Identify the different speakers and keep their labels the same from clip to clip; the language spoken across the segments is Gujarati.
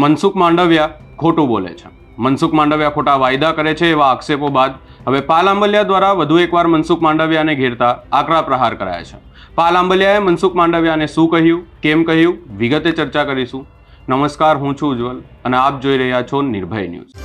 Speaker 1: મનસુખ માંડવિયા ખોટું બોલે છે. મનસુખ માંડવિયા ખોટા વાયદા કરે છે એવા આક્ષેપો બાદ હવે પાલ આંબલિયા દ્વારા વધુ એકવાર મનસુખ માંડવિયાને ઘેરતા આકરા પ્રહાર કરાયા છે. પાલ આંબલિયાએ મનસુખ માંડવિયાને શું કહ્યું, કેમ કહ્યું, વિગતે ચર્ચા કરીશું. નમસ્કાર, હું છું ઉજ્જવલ અને આપ જોઈ રહ્યા છો નિર્ભય ન્યૂઝ.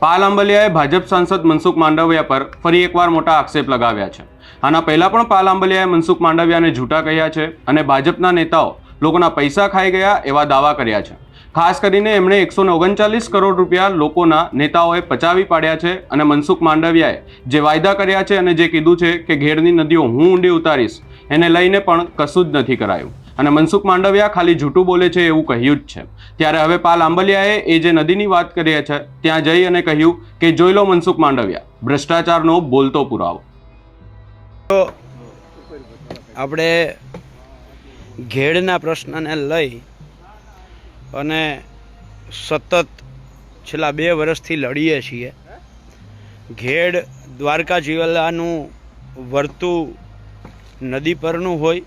Speaker 1: પાલ આંબલિયાએ ભાજપ સાંસદ મનસુખ માંડવિયા પર ફરી એકવાર મોટા આક્ષેપ લગાવ્યા છે. આના પહેલા પણ પાલ આંબલિયાએ મનસુખ માંડવિયાને જૂઠા કહ્યા છે અને ભાજપના નેતાઓ લોકોના પૈસા ખાઈ ગયા એવા દાવા કર્યા છે. ખાસ કરીને એમણે 139 કરોડ રૂપિયા લોકોના નેતાઓએ પચાવી પાડ્યા છે અને મનસુખ માંડવિયાએ જે વાયદા કર્યા છે અને જે કીધું છે કે ઘેડની નદીઓ હું ઊંડી ઉતારીશ એને લઈને પણ કશું જ નથી કરાયું અને મનસુખ માંડવિયા ખાલી જૂઠું બોલે છે એવું કહ્યું જ છે. ત્યારે હવે પાલ આંબલિયાએ એ જે નદીની વાત કરી છે ત્યાં જઈ અને કહ્યું કે જોઈ લો મનસુખ માંડવિયા, ભ્રષ્ટાચારનો બોલતો પુરાવો.
Speaker 2: આપણે ઘેડના પ્રશ્નને લઈ અને સતત છેલ્લા 2 વર્ષથી લડીએ છીએ. ઘેડ દ્વારકા જિલ્લાનું વર્તું નદી પરનું હોય,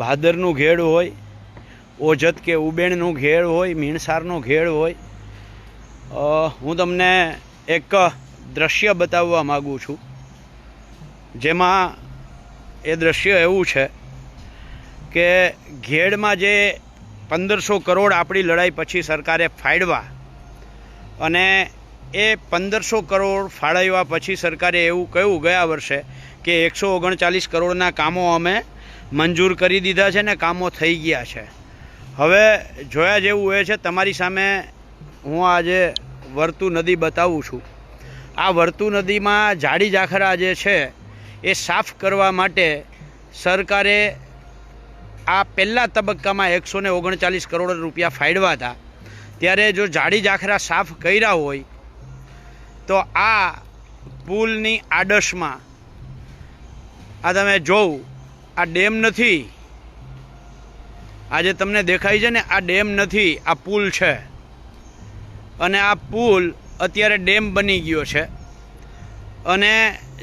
Speaker 2: ભાદરનું ઘેડ હોય, ઓજત કે ઉબેણનું ઘેડ હોય, મીણસારનો ઘેડ હોય. હું તમને એક દ્રશ્ય બતાવવા માગું છું, જેમાં એ દ્રશ્ય એવું છે કે ઘેડમાં જે 1500 કરોડ આપણી લડાઈ પછી સરકારે ફાળવ્યા અને એ 1500 કરોડ ફાળવ્યા પછી સરકારે એવું કહ્યું ગયા વર્ષે કે 139 કરોડના કામો અમે મંજૂર કરી દીધા છે ને કામો થઈ ગયા છે. હવે જોયા જેવું એ છે, તમારી સામે હું આજે વર્તુ નદી બતાવું છું. આ વર્તુ નદીમાં જાડી જાખરા જે છે એ સાફ કરવા માટે સરકારે આ પહેલા તબક્કામાં 139 કરોડ રૂપિયા ફાળવ્યા હતા. ત્યારે જો જાડી જાખરા સાફ કર્યા હોય તો આ પુલની આડશમાં આ તમે જોવું, આ ડેમ નથી, આજે તમને દેખાય છે ને, આ ડેમ નથી, આ પુલ છે. અને આ પુલ અત્યારે ડેમ બની ગયો છે. અને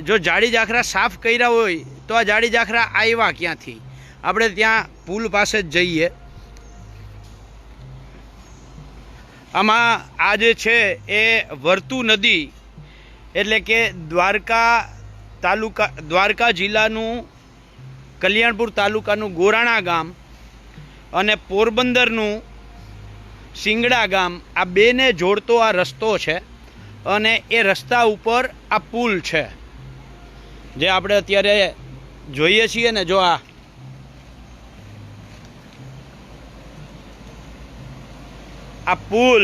Speaker 2: જો જાડી જાખરા સાફ કર્યા હોય તો આ જાડી જાખરા આવ્યા ક્યાંથી? આપણે ત્યાં પુલ પાસે જ જઈએ. આમાં આ જે છે એ વર્તુ નદી એટલે કે દ્વારકા જિલ્લાનું કલ્યાણપુર તાલુકાનું ગોરાણા ગામ અને પોરબંદરનું સિંગડા ગામ, આ બેને જોડતો આ રસ્તો છે. અને એ રસ્તા ઉપર આ પુલ છે જે આપણે અત્યારે જોઈએ છીએ ને. જો આ પુલ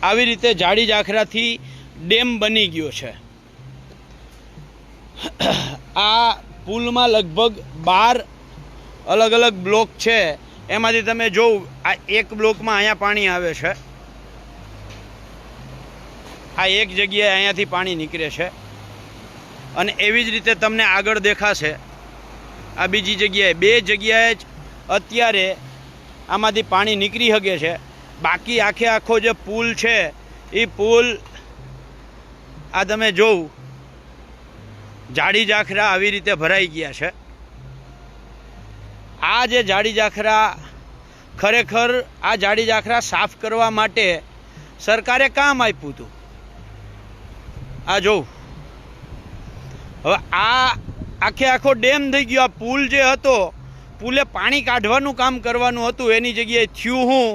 Speaker 2: આવી રીતે જાડી જાખરાથી ડેમ બની ગયો છે. આ પુલમાં લગભગ 12 અલગ અલગ બ્લોક છે. એમાંથી તમે જોવું, આ એક બ્લોકમાં અહીંયા પાણી આવે છે, આ એક જગ્યાએ અહીંયાથી પાણી નીકળે છે અને એવી જ રીતે તમને આગળ દેખાશે આ બીજી જગ્યાએ. 2 જગ્યાએ જ અત્યારે આમાંથી પાણી નીકળી શકે છે. બાકી આખો જે પુલ છે એ પુલ આ તમે જોવું, જાડી જાખરા આવી રીતે ભરાઈ ગયા છે. આ જે જાડી જાખરા, ખરેખર આ જાડી જાખરા સાફ કરવા માટે સરકારે કામ આપ્યું હતું. આ જોઉં, હવે આ આખો ડેમ થઈ ગયો. આ પુલ જે હતો, પુલે પાણી કાઢવાનું કામ કરવાનું હતું, એની જગ્યાએ થયું હું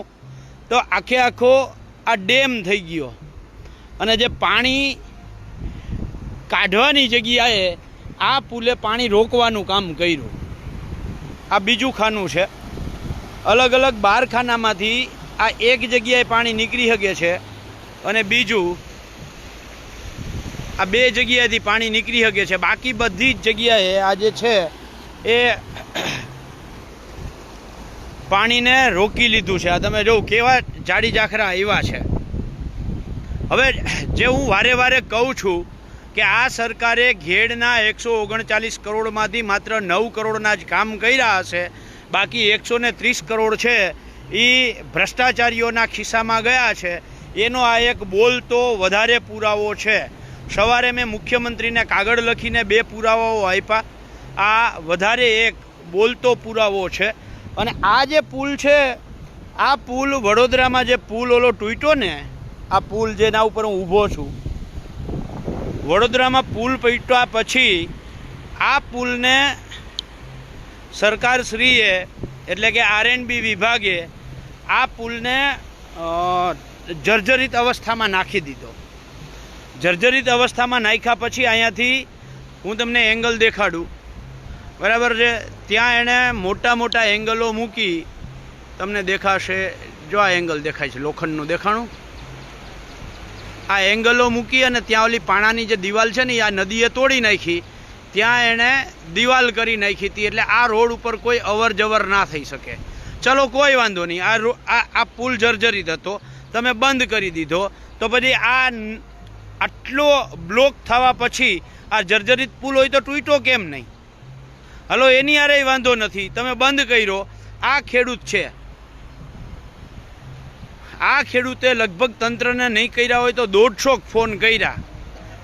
Speaker 2: તો આખો આ ડેમ થઈ ગયો. અને જે પાણી કાઢવાની જગ્યાએ આ પુલે પાણી રોકવાનું કામ કર્યું. આ બીજું ખાનું છે. અલગ અલગ 12 ખાનામાંથી આ એક જગ્યાએ પાણી નીકળી શકે છે અને બીજું આ 2 જગ્યાએથી પાણી નીકળી શકે છે. બાકી બધી જ જગ્યાએ આ જે છે એ પાણીને રોકી લીધું છે. આ તમે જોવું કેવા જાડી જાખરા આવ્યા છે. હવે જે હું વારે વારે કહું છું કે આ સરકારે ઘેડના 139 કરોડમાંથી માત્ર 9 કરોડના જ કામ કર્યા હશે. બાકી 130 કરોડ છે એ ભ્રષ્ટાચારીઓના ખિસ્સામાં ગયા છે. એનો આ એક બોલતો વધારે પુરાવો છે. સવારે મેં મુખ્યમંત્રીને કાગળ લખીને 2 પુરાવાઓ આપ્યા. આ વધારે એક બોલતો પુરાવો છે. અને આ જે પુલ છે આ પુલ વડોદરામાં જે પુલ ઓલો તૂટ્યો ને, આ પુલ જેના ઉપર હું ઊભો છું, વડોદરામાં પુલ તૂટ્યા પછી આ પુલને સરકારશ્રીએ એટલે કે R&B વિભાગે આ પુલને જર્જરિત અવસ્થામાં નાખી દીધો. જર્જરિત અવસ્થામાં નાખ્યા પછી અહીંયાથી હું તમને એંગલ દેખાડું, બરાબર છે? ત્યાં એણે મોટા મોટા એંગલો મૂકી, તમને દેખાશે, જો આ એંગલ દેખાય છે લોખંડનું દેખાણું, આ એંગલો મૂકી અને ત્યાં ઓલી પાણાની જે દિવાલ છે ને, આ નદીએ તોડી નાખી, ત્યાં એણે દિવાલ કરી નાખી હતી, એટલે આ રોડ ઉપર કોઈ અવર જવર ના થઈ શકે. ચલો કોઈ વાંધો નહીં, આ પુલ જર્જરિત હતો, તમે બંધ કરી દીધો, તો પછી આટલો બ્લોક થવા પછી આ જર્જરિત પુલ હોય તો તૂટ્યો કેમ નહીં? હલો, એની આરે વાંધો નથી, તમે બંધ કર્યો. આ ખેડૂત છે, આ ખેડૂતે લગભગ તંત્રને નહીં કર્યા હોય તો 150 ફોન કર્યા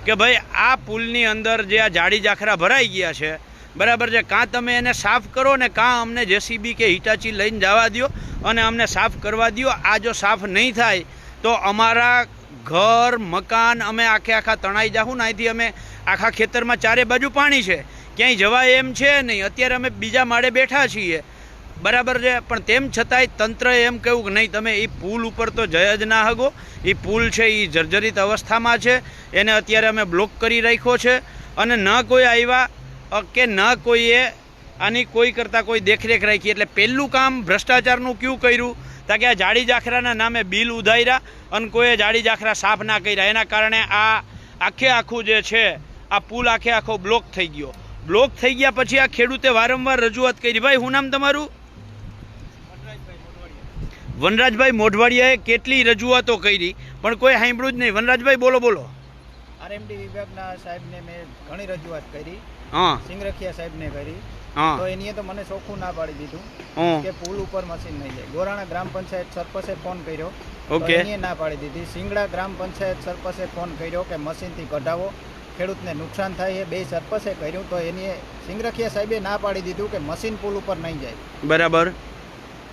Speaker 2: કે ભાઈ આ પુલની અંદર જે આ જાડી જાખરા ભરાઈ ગયા છે, બરાબર છે, કાં તમે એને સાફ કરો ને કાં અમને JCB કે હિટાચી લઈને જવા દો અને અમને સાફ કરવા દો. આ જો સાફ નહીં થાય તો અમારા ઘર મકાન અમે આખા તણાઈ જાહું ને. અહીંથી અમે આખા ખેતરમાં ચારે બાજુ પાણી છે, ક્યાંય જવાય એમ છે નહીં. અત્યારે અમે બીજા માળે બેઠા છીએ, બરાબર છે, પણ તેમ છતાંય તંત્રએ એમ કહ્યું કે નહીં, તમે એ પુલ ઉપર તો જય જ ના હગો. એ પુલ છે એ જર્જરિત અવસ્થામાં છે, એને અત્યારે અમે બ્લોક કરી રાખ્યો છે અને ન કોઈ આવ્યા કે ન કોઈએ આની કોઈ કરતાં કોઈ દેખરેખ રાખી. એટલે પહેલું કામ ભ્રષ્ટાચારનું ક્યું કર્યું તા કે આ જાડી જાખરાના નામે બિલ ઉધાર્યા અને કોઈએ જાડી જાખરા સાફ ના કર્યા, એના કારણે આ આખું જે છે આ પુલ આખો બ્લોક થઈ ગયો. બ્લોક થઈ ગયા પછી આ ખેડૂતે વારંવાર રજૂઆત કરી. ભાઈ, શું નામ તમારું? વનરાજભાઈ મોઢવાડિયાએ કેટલી રજૂઆતો કરી પણ કોઈ સાંભળ્યું જ નહીં. વનરાજભાઈ બોલો.
Speaker 3: R&B વિભાગના સાહેબને મેં ઘણી રજૂઆત કરી,
Speaker 2: હા,
Speaker 3: સિંગરખિયા સાહેબને કરી,
Speaker 2: હા,
Speaker 3: તો એનીએ તો મને ચોખ્ખું ના પાડી દીધું કે પુલ ઉપર મશીન નહીં જાય. ગોરાણા ગ્રામ પંચાયત સરપંચે ફોન કર્યો,
Speaker 2: ઓકે,
Speaker 3: એનીએ ના પાડી દીધી. સિંગડા ગ્રામ પંચાયત સરપંચે ફોન કર્યો કે મશીનથી કઢાવો, ખેડૂતને નુકસાન થાય છે. 2 સરપંચે કર્યું તો એનીએ સિંગરખિયા સાહેબે ના પાડી દીધું કે મશીન પુલ ઉપર નહીં જાય.
Speaker 2: બરાબર.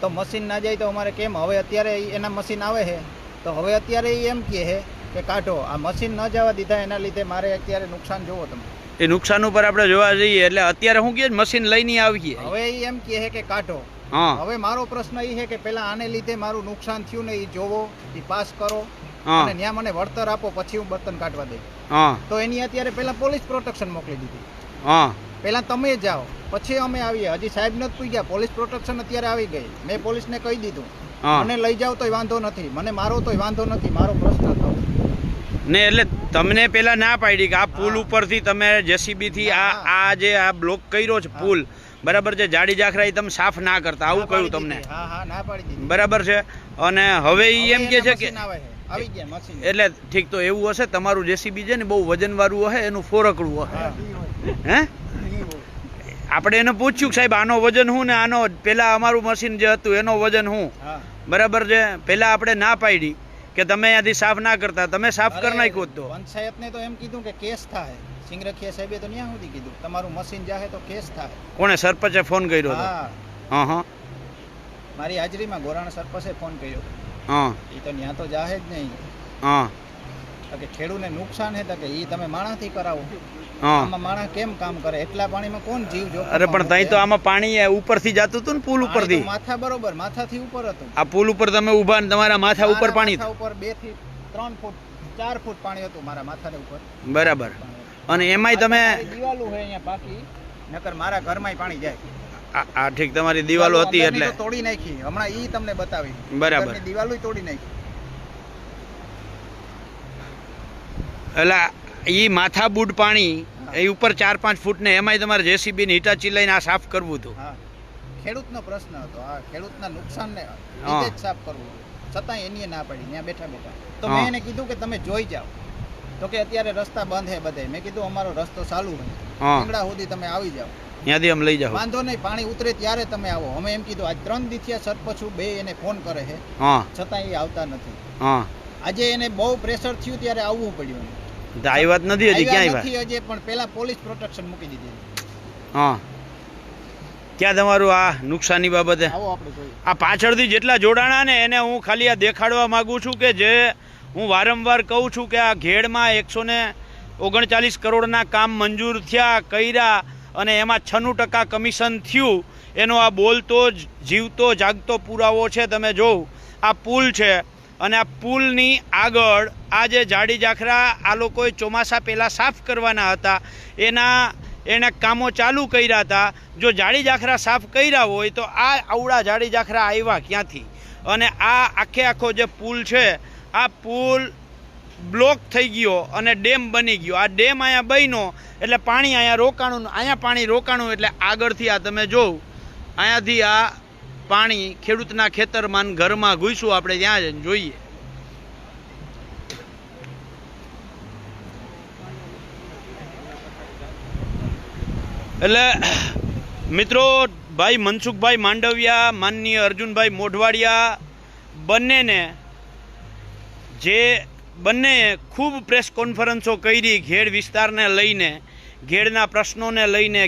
Speaker 3: તો મશીન ના જાય તો અમારે કેમ? હવે અત્યારે એના મશીન આવે છે તો હવે અત્યારે એમ કહે છે કે કાઢો. આ મશીન ન જવા દીધા એના લીધે મારે અત્યારે નુકસાન જોવો તમે.
Speaker 2: એ નુકસાન ઉપર આપણે જોવા જઈએ એટલે અત્યારે હું કહે મશીન લઈને આવીએ,
Speaker 3: હવે એ એમ કહે છે કે કાઢો.
Speaker 2: હા,
Speaker 3: હવે મારો પ્રશ્ન એ છે કે પેલા આને લીધે મારું નુકસાન થયું ને એ જોવો, એ પાસ કરો
Speaker 2: હા,
Speaker 3: અને ત્યાં મને વળતર આપો, પછી હું બર્તન કાઢવા દઈ.
Speaker 2: હા,
Speaker 3: તો એની અત્યારે પેલા પોલીસ પ્રોટેક્શન મોકલી દીધી.
Speaker 2: હા,
Speaker 3: પેલા તમે જાઓ પછી અમે આવીએ. હજી સાહેબ નથી પૂછ્યા, પોલીસ પ્રોટેક્શન અત્યારે આવી ગઈ. મેં પોલીસને કહી દીધું
Speaker 2: હા.
Speaker 3: મને લઈ જાવ તોય વાંધો નથી, મને મારો તોય વાંધો નથી, મારો પ્રશ્ન થયો
Speaker 2: ને. એટલે તમને પેલા ના પાડી કે આ પુલ ઉપરથી તમે JCB થી આ જે આ બ્લોક કર્યો છે પુલ, બરાબર છે, જાડી જાખરા એ તમે સાફ ના કરતા, આવું કહ્યું તમને?
Speaker 3: હા, ના પાડી દીધી.
Speaker 2: બરાબર છે. અને હવે એ એમ કે છે કે
Speaker 3: આવી ગયા મશીન.
Speaker 2: એટલે ઠીક, તો એવું હશે તમારું JCB છે ને બહુ વજનવાળું હશે, એનું ફોરકડું હશે, હે? આપણે એને પૂછ્યું કે સાહેબ આનો વજન શું ને આનો પેલા અમારું મશીન જે હતું એનો વજન શું, બરાબર છે? પેલા આપણે ના પાડી કે તમે અહીંયાથી સાફ ના કરતા, તમે સાફ કરી નાખ્યું તો
Speaker 3: પંચાયતને તો એમ કીધું કે કેસ થાય. સિંગરખિયા સાહેબે તો ન્યા સુધી કીધું તમારું મશીન જાહે તો કેસ થાય.
Speaker 2: કોણે? સરપંચે ફોન કર્યો હતો? હા, હા,
Speaker 3: મારી હાજરીમાં ગોરાણા સરપંચે ફોન કર્યો.
Speaker 2: હા,
Speaker 3: એ તો ન્યા તો જાહે જ નહીં.
Speaker 2: હા,
Speaker 3: કે ખેડૂતને નુકસાન હે તો કે એ તમે માણાથી કરાવો.
Speaker 2: હા,
Speaker 3: આમાં માણા કેમ કામ કરે? એટલા પાણીમાં કોણ જીવ જોખમ?
Speaker 2: અરે પણ તઈ તો આમાં પાણી ઉપરથી જતું હતું ને, પુલ ઉપરથી.
Speaker 3: માથા બરોબર, માથાથી ઉપર હતું.
Speaker 2: આ પુલ ઉપર તમે ઊભા ને તમારા માથા ઉપર પાણી,
Speaker 3: માથા ઉપર 2 થી 3 ફૂટ 4 ફૂટ પાણી હતું મારા માથાને ઉપર.
Speaker 2: બરાબર. અને એમાંય તમે
Speaker 3: દિવાલો હે અહીંયા બાકી, નકર મારા ઘરમાંય પાણી જાય.
Speaker 2: આ ઠીક, તમારી દિવાલો હતી એટલે
Speaker 3: તોડી નાખી. હમણાં ઈ તમને બતાવી.
Speaker 2: બરાબર.
Speaker 3: દિવાલો તોડી નાખી.
Speaker 2: એટલે ઈ માથા બુડ પાણી એ ઉપર 4-5 ફૂટ ને એમાંય તમારે JCB ની હિટાચી લઈને આ સાફ કરવું હતું.
Speaker 3: ખેડૂતનો પ્રશ્ન હતો, આ ખેડૂતના નુકસાનને લીધે જ સાફ કરવું હતું. છતાં એની ના પડી ત્યાં બેઠા. તો મેં એને કીધું કે તમે જોઈ જાઓ. તો કે અત્યારે રસ્તા બંધ હે બધે. મેં કીધું અમારો રસ્તો ચાલુ છે, ઈંગડા સુધી તમે આવી જાઓ,
Speaker 2: ત્યાંથી અમે લઈ જાઓ.
Speaker 3: વાંધો નહીં, પાણી ઉતરે ત્યારે તમે આવો. અમે એમ કીધું. આજ 3 દીથિયા સરપંચ 2 એને ફોન કરે છે, છતાં એ આવતા નથી. આજે એને બહુ પ્રેશર થયું ત્યારે આવવું પડ્યું.
Speaker 2: આ વાત નથી હજી ક્યાંય
Speaker 3: નથી હજી, પણ પેલા પોલીસ પ્રોટેક્શન મૂકી દીધી.
Speaker 2: ક્યાં તમારું આ નુકસાની બાબતે?
Speaker 3: આવો આપણે જોઈએ.
Speaker 2: આ પાછળથી જેટલા જોડાણા ને એને હું ખાલી આ દેખાડવા માંગુ છું કે જે હું વારંવાર કહું છું કે આ ઘેડમાં 139 કરોડના કામ મંજૂર થયા કર્યા અને એમાં 96% કમિશન થયું. એનો આ બોલતો જ જીવતો જાગતો પુરાવો છે. તમે જોવો આ પુલ છે અને આ પુલની આગળ આ જે જાડી જાખરા આ લોકોએ ચોમાસા પહેલાં સાફ કરવાના હતા એના કામો ચાલુ કર્યા હતા. જો જાડી જાખરા સાફ કર્યા હોય તો આ આવડા જાડી જાખરા આવ્યા ક્યાંથી? અને આ આખો જે પુલ છે આ પુલ બ્લોક થઈ ગયો અને ડેમ બની ગયો. આ ડેમ અહીંયા બન્યો એટલે પાણી અહીંયા રોકાણું, અહીંયા પાણી રોકાણું એટલે આગળથી આ તમે જોવો અહીંયાથી આ પાણી ખેડૂતના ખેતરમાં ઘરમાં ઘૂસ્યું. આપણે ત્યાં જઈને જોઈએ. એટલે મિત્રો ભાઈ મનસુખભાઈ માંડવિયા, માનનીય અર્જુનભાઈ મોઢવાડિયા બંનેએ ખૂબ પ્રેસ કોન્ફરન્સો કરી ઘેડ વિસ્તારને લઈને, ઘેડના પ્રશ્નોને લઈને,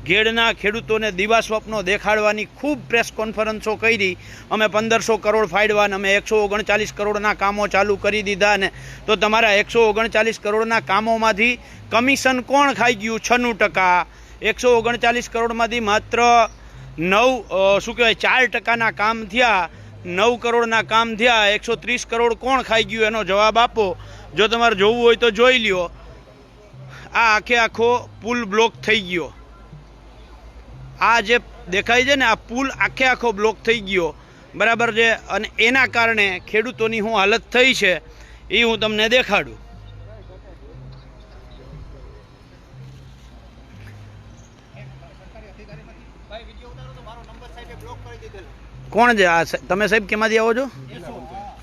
Speaker 2: ઘેડના ખેડૂતોને દીવા સ્વપ્નો દેખાડવાની ખૂબ પ્રેસ કોન્ફરન્સો કરી. અમે 1500 કરોડ ફાળવા અને અમે 139 કરોડના કામો ચાલુ કરી દીધા. ને તો તમારા 139 કરોડના કામોમાંથી કમિશન કોણ ખાઈ ગયું? 96%. 139 કરોડમાંથી માત્ર 4%ના કામ થયા. 9 કરોડના કામ થયા. 130 કરોડ કોણ ખાઈ ગયું એનો જવાબ આપો. જો તમારે જોવું હોય તો જોઈ લ્યો. આ આખો પુલ બ્લોક થઈ ગયો. આ જે દેખાય છે ને આ પુલ આખો બ્લોક થઈ ગયો, બરાબર છે. અને એના કારણે ખેડૂતોની શું હાલત થઈ છે એ હું તમને દેખાડું. કોણ છે આ? તમે સાહેબ કેમાંથી આવો છો?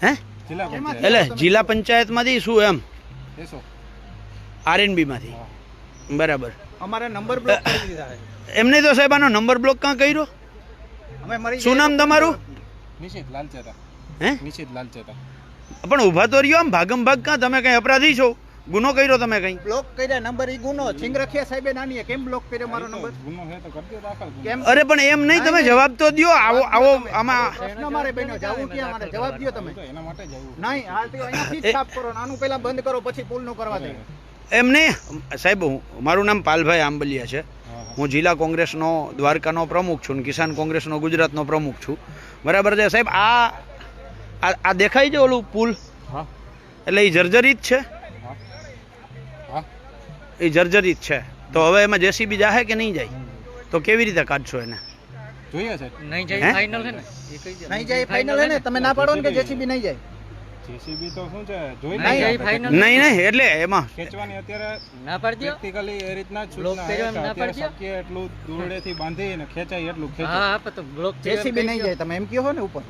Speaker 2: હે એટલે જિલ્લા પંચાયતમાંથી શું એમ? RNB માંથી, બરાબર.
Speaker 3: અમારે નંબર બ્લોક કરી દીધા છે.
Speaker 2: એમને તો સાહેબ આનો નંબર બ્લોક ક્યાં કર્યો?
Speaker 3: અમે મરી
Speaker 2: શું નામ તમારું?
Speaker 4: નિશિત લાલચેતા.
Speaker 2: હે
Speaker 4: નિશિત લાલચેતા.
Speaker 2: પણ ઊભા તો રહ્યો આમ ભાગમ ભાગ ક્યાં? તમે કઈ અપરાધી છો? ગુનો કર્યો તમે કઈ?
Speaker 3: બ્લોક કર્યા નંબર ઈ ગુનો. સિંગરખિયા સાહેબે નાની કેમ બ્લોક કર્યો મારો નંબર?
Speaker 4: ગુનો હે તો કરજો દાખલ.
Speaker 3: કેમ?
Speaker 2: અરે પણ એમ નહીં, તમે જવાબ તો દ્યો. આવો આમાં
Speaker 3: પ્રશ્ન મારે બન્યો, જાવું ક્યાં મારે? જવાબ દ્યો તમે.
Speaker 4: તો એના માટે જ આવ્યું.
Speaker 3: નહીં, હાલ તો અહીંયાથી જ સાફ કરો. આનું પહેલા બંધ કરો પછી પુલનું કરવા દે.
Speaker 2: એમ નહીં સાહેબ. મારું નામ પાલભાઈ આંબલિયા છે. હું જિલ્લા કોંગ્રેસનો દ્વારકાનો પ્રમુખ છું, કિસાન કોંગ્રેસનો ગુજરાતનો પ્રમુખ છું, બરાબર છે સાહેબ. આ દેખાય છે ઓલું પુલ?
Speaker 4: હા.
Speaker 2: એટલે એ જર્જરિત છે?
Speaker 4: હા.
Speaker 2: એ જર્જરિત છે. તો હવે એમાં JCB જાહે કે નહીં જાય? તો કેવી રીતે કાઢશો એને?
Speaker 4: જોઈએ છે.
Speaker 3: નહીં જાય ફાઇનલ હે ને? નહીં જાય ફાઇનલ હે ને? તમે ના પાડો ને કે JCB નહીં જાય.
Speaker 4: JCB તો શું છે? જોઈ
Speaker 3: નહીં જાય ફાઇનલ.
Speaker 2: નહીં એટલે એમાં
Speaker 4: ખેંચવાની અત્યારે
Speaker 3: ના પાડજો.
Speaker 4: પ્રેક્ટિકલી એ રીતના જ સૂચના છે કે અત્યારે શક્ય એટલું દોરડેથી બાંધી અને ખેંચાય એટલું ખેંચો.
Speaker 3: હા તો બ્લોક JCB નહીં જાય. તમે એમ કહો છો ને ઉપર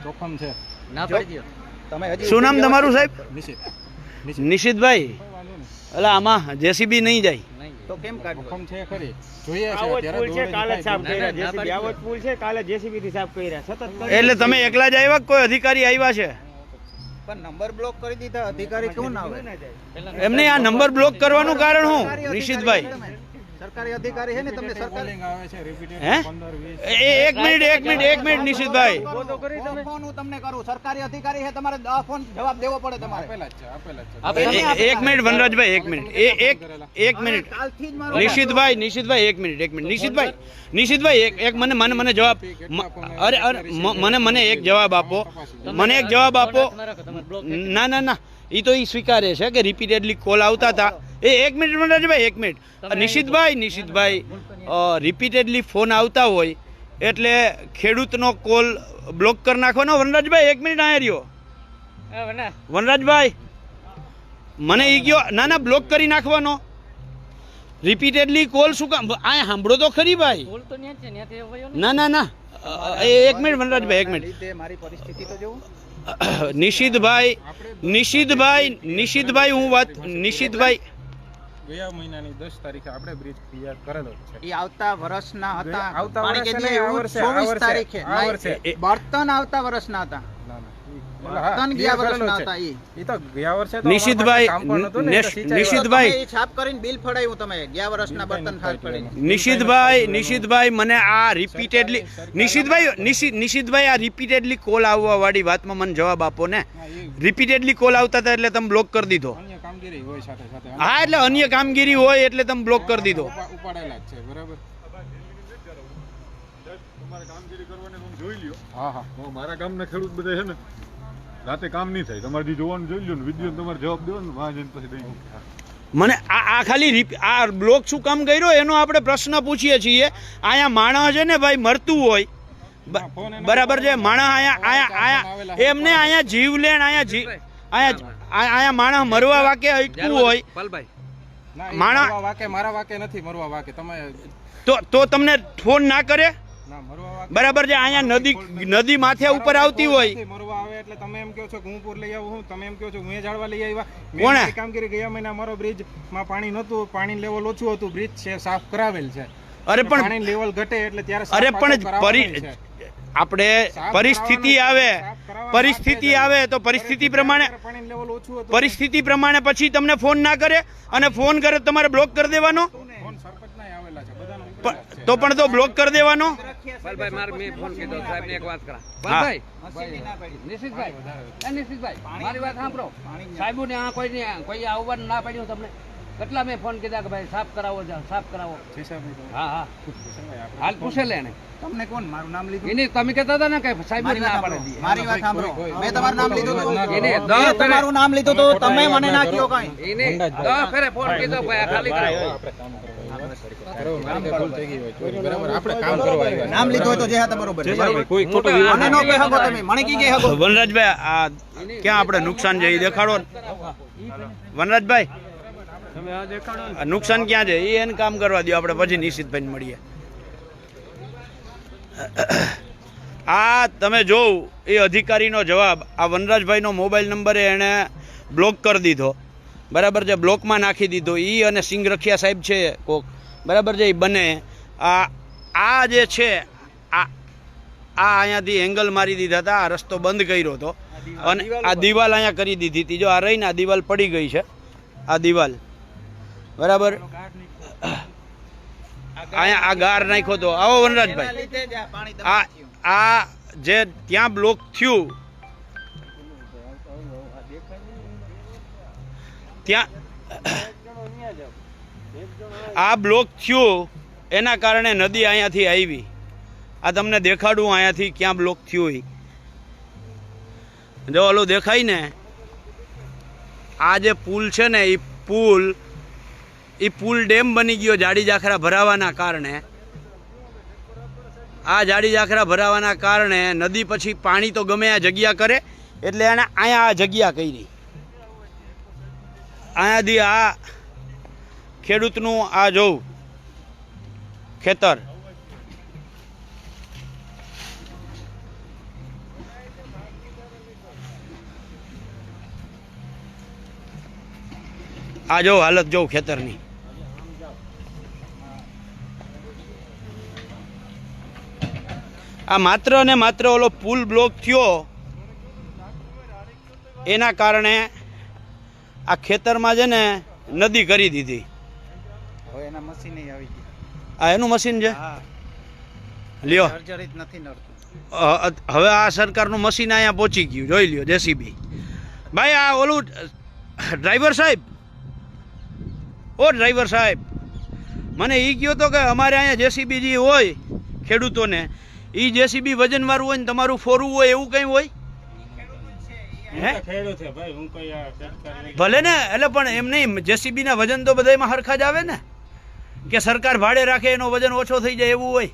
Speaker 4: જોખમ છે.
Speaker 3: ના પાડજો. તમે હજી
Speaker 2: શું નામ તમારું સાહેબ?
Speaker 4: નિશિત.
Speaker 2: નિશિતભાઈ.
Speaker 4: કોઈ વાંધો નહીં.
Speaker 2: એટલે આમાં JCB નહીં જાય?
Speaker 3: તો કેમ કાઢો?
Speaker 4: જોખમ છે ખરી. જોઈએ છે
Speaker 5: આવો જ
Speaker 4: અત્યારે
Speaker 5: પુલ છે, કાલે જ સાફ
Speaker 4: દોરડેથી
Speaker 5: કર્યા JCB. આવો જ પુલ છે, કાલે JCB થી સાફ કર્યા. સતત
Speaker 2: એટલે તમે એકલા જ આવ્યા કે કોઈ અધિકારી આવ્યા છે?
Speaker 3: પણ નંબર બ્લોક કરી દીધા. અધિકારી કેવું ના આવે?
Speaker 2: એમને આ નંબર બ્લોક કરવાનું કારણ શું નિશિતભાઈ?
Speaker 3: સરકારી અધિકારી છે ને, તમને સરકાર
Speaker 4: કોલિંગ આવે છે રિપીટેડ
Speaker 2: હે?
Speaker 4: 15
Speaker 2: એક મિનિટ નિશિતભાઈ.
Speaker 3: ફોન હું તમને કરું. સરકારી અધિકારી છે, તમારે 10 ફોન જવાબ દેવો પડે તમારે.
Speaker 4: આપેલા જ છે.
Speaker 2: એક મિનિટ વનરાજભાઈ, એક મિનિટ એક મિનિટ
Speaker 3: કાલથી જ મારો
Speaker 2: નિશિતભાઈ એક મિનિટ નિશિતભાઈ એક મને જવાબ મને એક જવાબ આપો. ના એ તો એ સ્વીકારે છે કે રિપીટેડલી કોલ આવતા હતા. એક મિનિટ વનરાજભાઈ, એક મિનિટ. નિશિતભાઈ રિપીટેડલી ફોન આવતા હોય એટલે ખેડૂતનો કોલ બ્લોક કરી નાખવાનો. વનરાજભાઈ એક મિનિટ આયા રહ્યો. વનરાજભાઈ મને ઈ ગયો. ના બ્લોક કરી નાખવાનો. રિપીટેડલી કોલ શું કામ? આ સાંભળો તો ખરી ભાઈ. ના એક મિનિટ વનરાજભાઈ, એક મિનિટ.
Speaker 3: મારી પરિસ્થિતિ તો જોવું.
Speaker 2: નિશિતભાઈ હું વાત નિશિતભાઈ
Speaker 4: ગયા મહિનાની 10 તારીખે આપણે બ્રિજ તૈયાર કરેલો છે.
Speaker 3: ઈ આવતા વર્ષના હતા.
Speaker 4: આવતા
Speaker 3: પાણી
Speaker 4: વર્ષે
Speaker 3: કે
Speaker 4: નહીં, આ
Speaker 3: એવું
Speaker 4: વર્ષે,
Speaker 3: 24
Speaker 4: આ
Speaker 3: તારીખે.
Speaker 4: વર્ષે.
Speaker 3: બર્તન આવતા વર્ષના હતા.
Speaker 4: ના એટલે હા,
Speaker 3: ત્રણ
Speaker 4: બે
Speaker 3: ગયા
Speaker 4: કરેલો
Speaker 3: વર્ષના
Speaker 4: છે.
Speaker 3: હતા ઈ.
Speaker 4: ઈ તો ગયા વર્ષે તો
Speaker 2: નિશિતભાઈ,
Speaker 4: અમારા પાસે કામ પણ નહોતું ને, એટલે સિંચાઈ
Speaker 2: નિશિતભાઈ.
Speaker 3: તમે ઈ છાપ કરીને બિલ ફડાવ્યું તમે ગયા વર્ષના બર્તન ખાસ કરીને.
Speaker 2: નિશિતભાઈ મને આ રિપીટેડલી નિશિતભાઈ આ રિપીટેડલી કોલ આવવા વાળી વાતમાં મને જવાબ આપો ને.
Speaker 4: હા, એ
Speaker 2: રિપીટેડલી કોલ આવતા હતા એટલે તમે બ્લોક કરી દીધો.
Speaker 4: અન્ય કામગીરી હોય સાથે સાથે
Speaker 2: હા, એટલે અન્ય કામગીરી હોય એટલે તમે બ્લોક કરી દીધો.
Speaker 4: ઉપાડેલા જ છે, બરાબર.
Speaker 6: તમારે કામગીરી કરવાની તમે જોઈ લ્યો.
Speaker 4: હા હા
Speaker 6: તો મારા ગામના ખેડૂત બધા છે ને રાતે કામ નહીં થાય. તમારે જે જોવાનું જોઈ લ્યો ને વિડીયો તમારે જવાબ દેવો ને વાં જઈને પછી દઈ દો.
Speaker 2: મને આ ખાલી આ બ્લોક શું કામ કર્યો એનો આપણે પ્રશ્ન પૂછીએ છીએ. અહીંયા માણસ છે ને ભાઈ મરતું હોય બરાબર છે. માણસ અહીંયા એમને અહીંયા જીવલેણ અહીંયા માણસ મરવા વાકે અટકવું હોય
Speaker 4: ના, ઈ
Speaker 2: માણા-
Speaker 4: મરવા વાકે મારા વાકે નથી, મરવા વાકે તમે
Speaker 2: તો તમને ફોન ના કરે
Speaker 4: ના મરવા વાકે
Speaker 2: બરાબર છે. અહીંયા નદી માથે ઉપર આવતી હોય.
Speaker 4: નથી, મરવા આવે એટલે તમે એમ કહો છો કે હું પૂર લઈ આવું, તમે એમ કહો છો કે હું ઝાડવા લઈ આવ્યા. મેં
Speaker 2: કોણે?
Speaker 4: મારી કામગીરી ગયા મહિના મારો બ્રિજ માં પાણી નહોતું, પાણી લેવલ ઓછું હતું, બ્રિજ છે સાફ કરાવેલ છે.
Speaker 2: અરે પણ
Speaker 4: પાણી લેવલ ઘટે એટલે ત્યારે સાફ
Speaker 2: અરે
Speaker 4: પાછું
Speaker 2: પણ
Speaker 4: કરાવવાનું છે.
Speaker 2: આપણે
Speaker 4: સાફ
Speaker 2: પરિસ્થિતિ
Speaker 4: કરાવવાનું
Speaker 2: આવે
Speaker 4: છે, સાફ કરાવવા
Speaker 2: પરિસ્થિતિ
Speaker 4: માટે
Speaker 2: આવે
Speaker 4: જ.
Speaker 2: તો પરિસ્થિતિ પ્રમાણે
Speaker 4: પાણી લેવલ ઓછું હતું.
Speaker 2: પરિસ્થિતિ પ્રમાણે પછી તમને ફોન ના કરે અને ફોન કરે તો તમારે બ્લોક કરી દેવાનો.
Speaker 4: ફોન સરપંચના આવેલા છે, બધાનો
Speaker 2: પણ તો પણ તો બ્લોક કરી દેવાનો.
Speaker 7: ભાઈ મારે મેં ફોન કીધો સાહેબ ને એક વાત કરા
Speaker 2: હા.
Speaker 7: ભાઈ નિશિતભાઈ મારી વાત સાંભળો સાહેબો ને આ કોઈ આવવાનું ના પાડ્યું તમને કેટલા મેં ફોન કીધા કે ભાઈ સાફ કરાવો જાઓ સાફ કરાવો હા હા હાલ પૂછે લે ને
Speaker 3: તમને કોણ મારું નામ લીધું?
Speaker 7: એની તમે કહેતા હતા ને કે સાહેબ
Speaker 3: મારી
Speaker 7: ના
Speaker 3: વાત
Speaker 7: પાડે
Speaker 3: સાંભળો. મારી વાત સાંભળો. મેં તમારું નામ લીધું હતું.
Speaker 7: એને
Speaker 3: મેં તમારું નામ લીધું હતું, તમે મને ના કયો કાંઈ.
Speaker 7: એને 10 ફેરે ફોન કીધો ભાઈ આ ખાલી કરાવો
Speaker 4: બરાબર, આપણે કામ કરવા આવ્યા.
Speaker 3: નામ લીધું હોય તો જે હતા બરોબર છે.
Speaker 4: કોઈ ખોટો
Speaker 3: મને નો કહી શકો તમે, મને કી કહી શકો?
Speaker 2: વનરાજભાઈ આ ક્યાં આપણે નુકસાન છે એ દેખાડો ને. વનરાજભાઈ આ નુકસાન ક્યાં છે એ એને કામ કરવા દો. આપણે પછી નિશ્ચિતભાઈ મળીએ. આ તમે જોવ એ અધિકારીનો જવાબ. આ વનરાજભાઈનો મોબાઈલ નંબર એણે બ્લોક કરી દીધો બરાબર છે, બ્લોકમાં નાખી દીધો. એ અને સિંગ રખિયા સાહેબ છે કોક બરાબર છે, એ બને આ જે છે આ અહીંયાથી એંગલ મારી દીધા હતા. આ રસ્તો બંધ કર્યો હતો અને આ દિવાલ અહીંયા કરી દીધી હતી. જો આ રહીને આ દિવાલ પડી ગઈ છે, આ દિવાલ બરાબર. અહીંયા આ ગાર નાખ્યો તો. આવો વનરાજભાઈ,
Speaker 3: લીધે જ આ પાણી
Speaker 2: આ
Speaker 3: દબાણ થયું.
Speaker 2: આ જે ત્યાં બ્લોક થયું ત્યાં આ બ્લોક થયું એના કારણે નદી અહીંયાથી આવી. આ તમને દેખાડું અહીંયાથી ક્યાં બ્લોક થયું હોય. જો ઓલું દેખાય ને આ જે પુલ છે ને એ પુલ ડેમ બની ગયો જાડી જાખરા ભરાવાના કારણે. આ જાડી જાખરા ભરાવાના કારણે નદી પછી પાણી તો ગમે આ જગ્યા કરે એટલે એને અહીંયા આ જગ્યા કરી. અહીંયાથી આ ખેડૂતનું આ જોઉં ખેતર આ જો હાલત જોઉં ખેતરની. આ માત્ર ને માત્ર ઓલો પુલ બ્લોક થયો એના કારણે આ ખેતરમાં છે ને નદી કરી દીધી.
Speaker 3: હવે એના મશીન આવી ગયા.
Speaker 2: આ એનું મશીન છે.
Speaker 3: હા,
Speaker 2: લ્યો
Speaker 3: સર્જરીત નથી નડતું.
Speaker 2: હવે આ સરકારનું મશીન અહીંયા પહોંચી ગયું. જોઈ લ્યો જેસીબી. ભાઈ આ ઓલું ડ્રાઈવર સાહેબ, ઓ ડ્રાઈવર સાહેબ, મને એ કહ્યો તો કે અમારે અહીંયા જેસીબી જે હોય ખેડૂતોને એ જેસીબી વજનવાળું હોય ને તમારું ફોરવું હોય એવું કંઈ હોય હે? ભલે ને, એટલે પણ એમ નહીં, જેસીબી ના વજન તો બધામાં હરખા જ આવે ને, કે સરકાર ભાડે રાખે એનો વજન ઓછો થઈ જાય એવું હોય.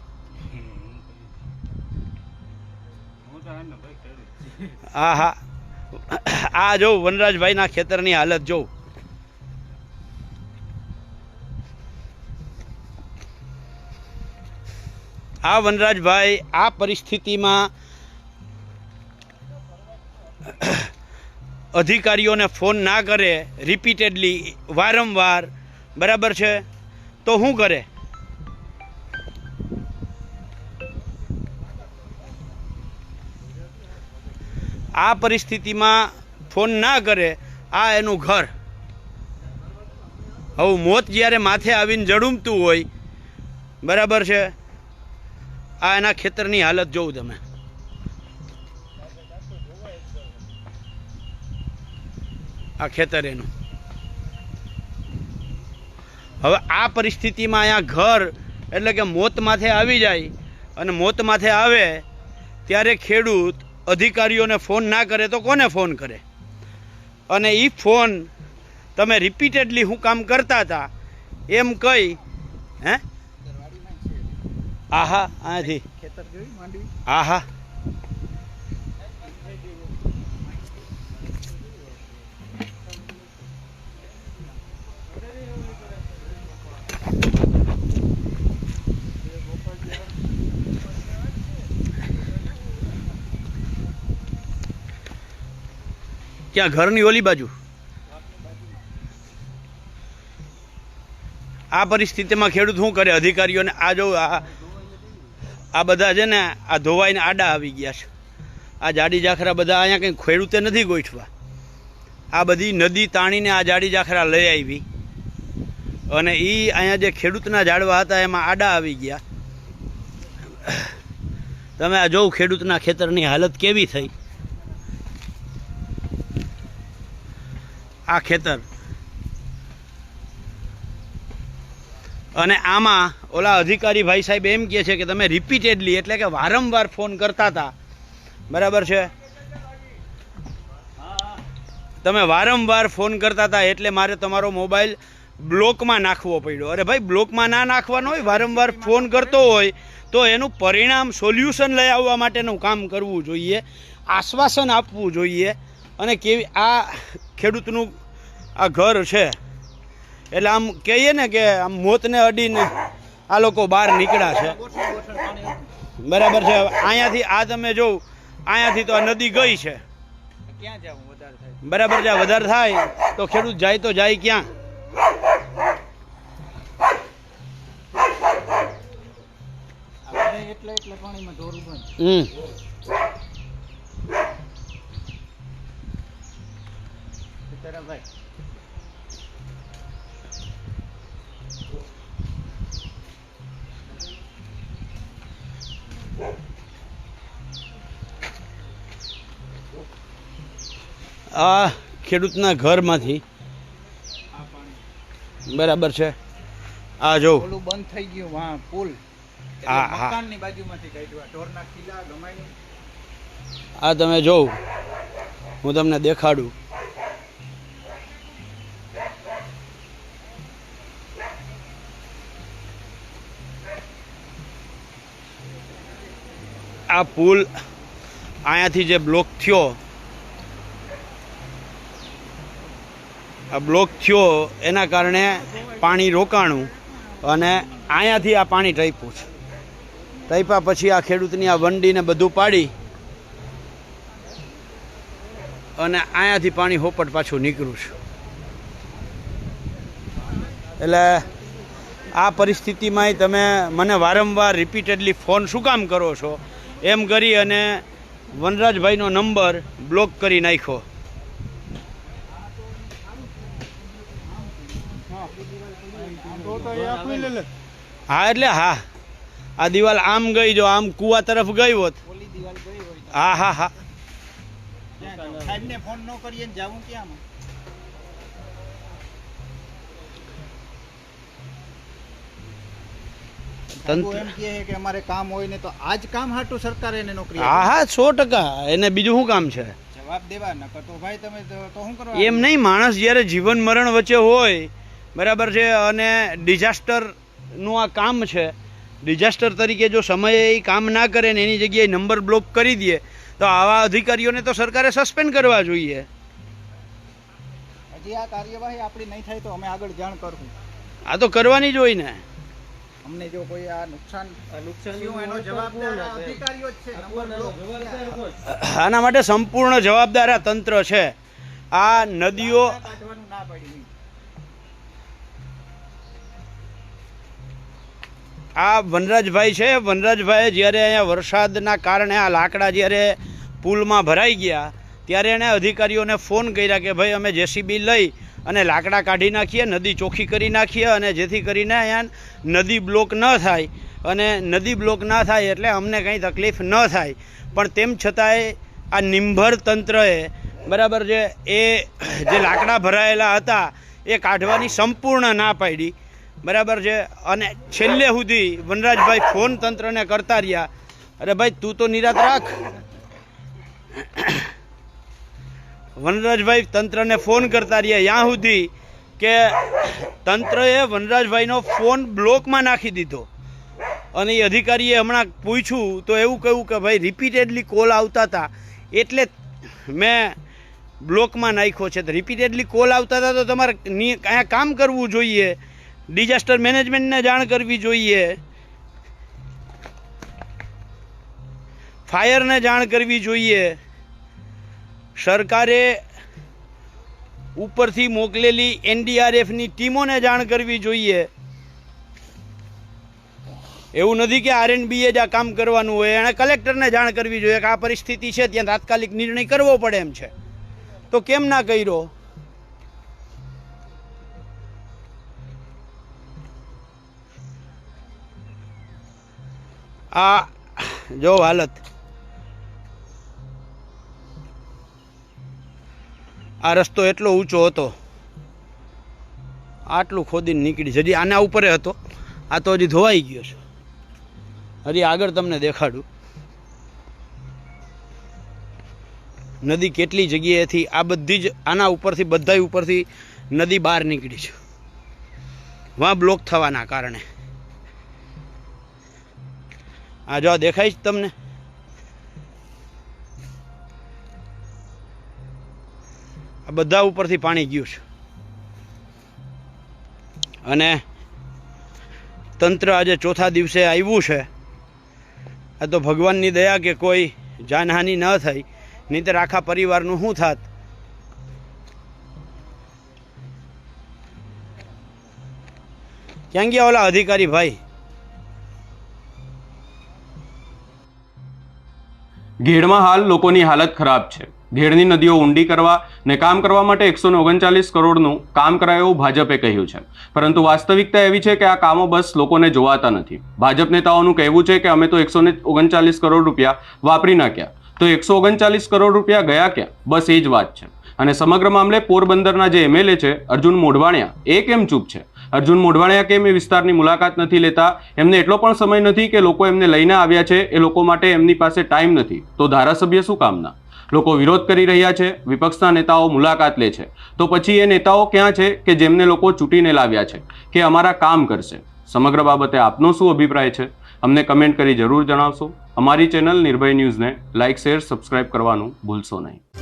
Speaker 2: હા હા, આ જોઉં વનરાજભાઈના ખેતરની હાલત જોઉં. આ વનરાજભાઈ આ પરિસ્થિતિમાં અધિકારીઓને ફોન ના કરે રિપીટેડલી વારંવાર બરાબર છે તો શું કરે? આ પરિસ્થિતિમાં ફોન ના કરે, આ એનું ઘર. હવે મોત જ્યારે માથે આવીને જડુમતું હોય, બરાબર છે, આ એના ખેતરની હાલત જોઉં તમે. આ ખેતર એનું. હવે આ પરિસ્થિતિમાં અહીંયા ઘર એટલે કે મોત માથે આવી જાય, અને મોત માથે આવે ત્યારે ખેડૂત અધિકારીઓને ફોન ના કરે તો કોને ફોન કરે? અને એ ફોન તમે રિપીટેડલી શું કામ કરતા હતા એમ કહી, હે આહા અહીંયાથી
Speaker 3: ખેતર જોઈ માંડવી.
Speaker 2: આહા ક્યાં? ઘરની ઓલી બાજુ. આ પરિસ્થિતિમાં ખેડૂત શું કરે? અધિકારીઓને આ જો આ બધા છે ને, આ ધોવાઈને આડા આવી ગયા છે. આ જાડી જાખરા બધા અહીંયા કંઈ ખેડૂતે નથી ગોઠવા. આ બધી નદી તાણીને આ જાડી જાખરા લઈ આવી, અને એ અહીંયા જે ખેડૂતના ઝાડવા હતા એમાં આડા આવી ગયા. તમે આ જોઉં ખેડૂતના ખેતરની હાલત કેવી થઈ. આ ખેતર, અને આમાં ઓલા અધિકારી ભાઈ સાહેબ એમ કહે છે કે તમે રિપીટેડલી એટલે કે વારંવાર ફોન કરતા હતા, બરાબર છે, તમે વારંવાર ફોન કરતા હતા એટલે મારે તમારો મોબાઈલ બ્લોકમાં નાખવો પડ્યો. અરે ભાઈ, બ્લોકમાં ના નાખવાનો હોય, વારંવાર ફોન કરતો હોય તો એનું પરિણામ સોલ્યુશન લઈ આવવા માટેનું કામ કરવું જોઈએ, આશ્વાસન આપવું જોઈએ. અને કેવી આ ખેડૂતનું આ ઘર છે એટલે આમ કહીએ ને કે આમ મોતને અડીને આ લોકો બહાર નીકળ્યા છે, બરાબર છે. અહીંયાથી આ તમે જોવ, અહીંયાથી તો આ નદી ગઈ છે,
Speaker 3: ક્યાં જાવું વધારે થાય?
Speaker 2: બરાબર છે. વધારે થાય તો ખેડૂત જાય તો જાય ક્યાં?
Speaker 3: એટલે પાણીમાં ઢોરું બંધ. ભાઈ
Speaker 2: આ ખેડૂતના ઘરમાંથી, બરાબર છે, આ જો
Speaker 3: ઓલું બંધ થઈ ગયું, વાહ પુલ
Speaker 2: હા, હા.
Speaker 3: મકાનની બાજુમાંથી કાઢ્યું. ઢોરના ખીલા ગમાઈ.
Speaker 2: આ તમે જોવ, હું તમને દેખાડું. આ પુલ અહીંયાથી જે બ્લોક થયો, આ બ્લોક થયો એના કારણે પાણી રોકાણું, અને અહીંયાથી આ પાણી ટપ્યું છે. ટપ્યા પછી આ ખેડૂતની આ વંડીને બધું પાડી અને અહીંયાથી પાણી હોપટ પાછું નીકળ્યું છે. એટલે આ પરિસ્થિતિમાં તમે મને વારંવાર રિપીટેડલી ફોન શું કામ કરો છો એમ કરી અને વનરાજભાઈનો નંબર બ્લોક કરી નાખ્યો. હા એટલે હા, આ દિવાલ આમ ગઈ, જો આમ કુવા તરફ ગઈ હોત. હા હા હા,
Speaker 3: સાહેબને ફોન ન કરીએ ને જાવું ક્યાં? એમ કહે કે અમારે કામ હોય ને તો આજ કામ હાટું સરકારે એને નોકરી આપી.
Speaker 2: હા હા 100%. એને બીજું શું કામ છે?
Speaker 3: જવાબ દેવા ન તો ભાઈ તમે તો શું કરવા?
Speaker 2: એમ નહીં, માણસ જ્યારે જીવન મરણ વચ્ચે હોય, બરાબર છે, અને ડિઝાસ્ટરનું આ કામ છે, ડિઝાસ્ટર તરીકે જો સમયે એ કામ ના કરે ને એની જગ્યાએ નંબર બ્લોક કરી દે તો આવા અધિકારીઓને તો સરકારે સસ્પેન્ડ કરવા જોઈએ.
Speaker 3: હજી આ કાર્યવાહી આપણી નહીં થાય તો અમે આગળ જાણ કરશું.
Speaker 2: આ તો કરવાની જ હોય ને.
Speaker 3: અમને જો કોઈ આ નુકસાન થયું એનો જવાબદાર અધિકારીઓ જ છે. નંબર બ્લોક
Speaker 2: આના માટે સંપૂર્ણ જવાબદાર આ તંત્ર છે. આ નદીઓ
Speaker 3: કાઢવાનું ના પાડ્યું.
Speaker 2: આ વનરાજભાઈ છે, વનરાજભાઈ જ્યારે અહીંયા વરસાદના કારણે આ લાકડા જ્યારે પુલમાં ભરાઈ ગયા ત્યારે એણે અધિકારીઓને ફોન કર્યા કે ભાઈ અમે જેસીબી લઈ અને લાકડા કાઢી નાખીએ, નદી ચોખ્ખી કરી નાખીએ, અને જેથી કરીને અહીંયા નદી બ્લોક ન થાય, અને નદી બ્લોક ના થાય એટલે અમને કંઈ તકલીફ ન થાય. પણ તેમ છતાંય આ નિંભર તંત્રએ બરાબર છે એ જે લાકડા ભરાયેલા હતા એ કાઢવાની સંપૂર્ણ ના પાડી. બરાબર છે. અને છેલ્લે સુધી વનરાજભાઈ ફોન તંત્રને કરતા રહ્યા, અરે ભાઈ તું તો નિરાત રાખ. વનરાજભાઈ તંત્રને ફોન કરતા રહ્યા ત્યાં સુધી કે તંત્રએ વનરાજભાઈનો ફોન બ્લોકમાં નાખી દીધો. અને એ અધિકારીએ હમણાં પૂછ્યું તો એવું કહ્યું કે ભાઈ રિપીટેડલી કોલ આવતા હતા એટલે મેં બ્લોકમાં નાખ્યો છે. તો રિપીટેડલી કોલ આવતા હતા તો તમારે અહીંયા કામ કરવું જોઈએ, ડિઝાસ્ટર મેનેજમેન્ટને જાણ કરવી જોઈએ, ફાયરને જાણ કરવી જોઈએ, સરકારે ઉપરથી મોકલેલી એનડીઆરએફની ટીમોને જાણ કરવી જોઈએ. એવું નથી કે આરએનબીએ જ આ કામ કરવાનું હોય, એણે કલેક્ટરને જાણ કરવી જોઈએ કે આ પરિસ્થિતિ છે, ત્યાં તાત્કાલિક નિર્ણય કરવો પડે એમ છે. તો કેમ ના કર્યો? આ જો હાલત, આ રસ્તો એટલો ઊંચો હતો, આટલું ખોદીને નીકળી છે. હજી આના ઉપર હતો, આ તો હજી ધોવાઈ ગયો છે. હજી આગળ તમને દેખાડું નદી કેટલી જગ્યાએથી આ બધી જ આના ઉપરથી બધાય ઉપરથી નદી બહાર નીકળી છે, વાં બ્લોક થવાના કારણે. આ જો દેખાય છે તમને, આ બધા ઉપરથી પાણી ગયું છે. અને તંત્ર આજે ચોથા દિવસે આવ્યું છે. આ તો ભગવાનની દયા કે કોઈ જાનહાનિ ન થઈ, નહીંતર આખા પરિવારનું શું થાત. ક્યાં ગયા ઓલા અધિકારી ભાઈ?
Speaker 1: ઘેડમાં હાલ લોકોની હાલત ખરાબ છે. ઘેડની નદીઓ ઊંડી કરવા ને કામ કરવા માટે 139 કરોડનું કામ કરાય એવું ભાજપે કહ્યું છે. પરંતુ વાસ્તવિકતા એવી છે કે આ કામો બસ લોકોને જોવાતા નથી. ભાજપ નેતાઓનું કહેવું છે કે અમે તો 139 કરોડ રૂપિયા વાપરી નાખ્યા, તો 139 કરોડ રૂપિયા ગયા ક્યાં? બસ એ જ વાત છે. અને સમગ્ર મામલે પોરબંદરના જે એમએલએ છે અર્જુન મોઢવાણિયા, એ કેમ ચૂપ છે? અર્જુન મોઢવાણિયા કેમ એ વિસ્તારની મુલાકાત નથી લેતા? એમને એટલો પણ સમય નથી કે લોકો એમને લઈને આવ્યા છે એ લોકો માટે એમની પાસે ટાઈમ નથી. તો ધારાસભ્ય શું કામના? લોકો વિરોધ કરી રહ્યા છે, વિપક્ષના નેતાઓ મુલાકાત લે છે, તો પછી એ નેતાઓ ક્યાં છે કે જેમને લોકો ચૂંટીને લાવ્યા છે કે અમારા કામ કરશે? સમગ્ર બાબતે આપનો શું અભિપ્રાય છે? અમને કમેન્ટ કરી જરૂર જણાવશો. અમારી ચેનલ નિર્ભય ન્યૂઝને લાઇક, શેર, સબસ્ક્રાઇબ કરવાનું ભૂલશો નહીં.